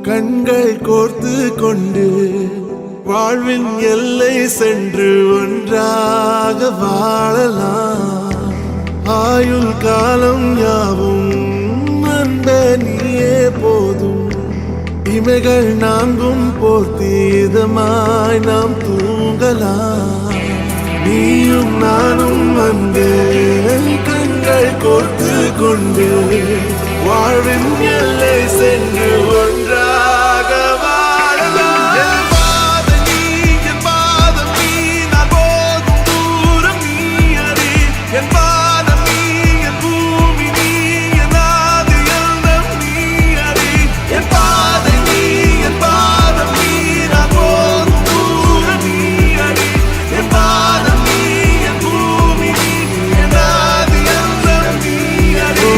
கண்கள் கோர்த்து கொண்டு வாழ்வின் எல்லை சென்று ஒன்றாக வாழலாம். ஆயுள் காலம் யாவும் அந்த நீயே போதும். இமைகள் நான்கும் போர்த்தி இதமாய் நாம் தூங்கலாம். நீயும் நானும் வந்து கண்கள் கோர்த்து கொண்டு வாழ்வின் எல்லை சென்று ஒன்றாக வாழலாம். என் பாதம் நீ, என் பாதம் நீ, நான் போகும் தூரம் நீ அறி. என் பாதம் நீ, என் பூமி நீ, என் ஆதி எல்லாம் நீ அறி. என் பாதம் நீ, என் பாதம் நீ, நான் போகும் தூரம் நீ அறி. என் பாதம் நீ, என் பூமி நீ, என் ஆதி எல்லாம் நீ அறி.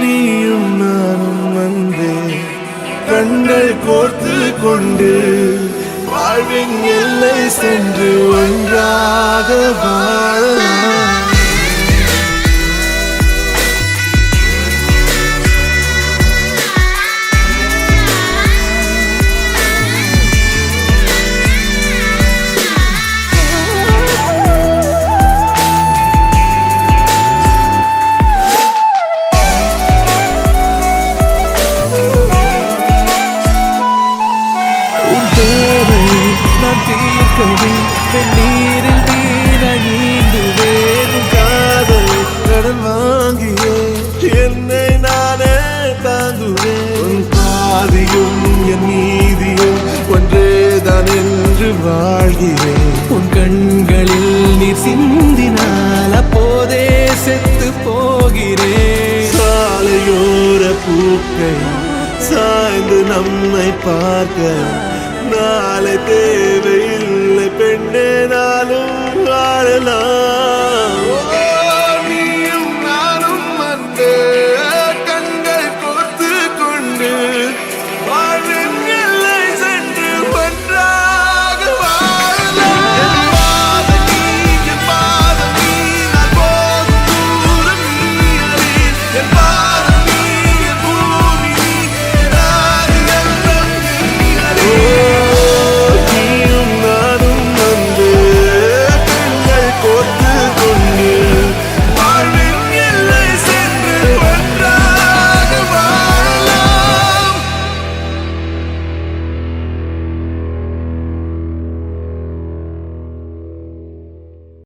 நீயும் நானும் வந்தே கண்கள் கோர்த்து கொண்டு வாழ்வின் எல்லை சென்று ஒன்றாக வாழலாம். நான் தீர்க்கவே வெந்நீரில் நீந்து வேகும் காதலை கடன் வாங்கியே என்னை நானே தாங்குவேன். உன் பாதியும் என் நீதியும் ஒன்றேதான் என்று வாழ்கிறேன். உன் கண்களில் நீர் சிந்தினால் அப்போதே செத்து போகிறேன். சாலையோர பூக்கள் சாய்ந்து நம்மை பார்க்க நாளை தேவையில்லை பெண்ணே, நாளும் வாழலாம்.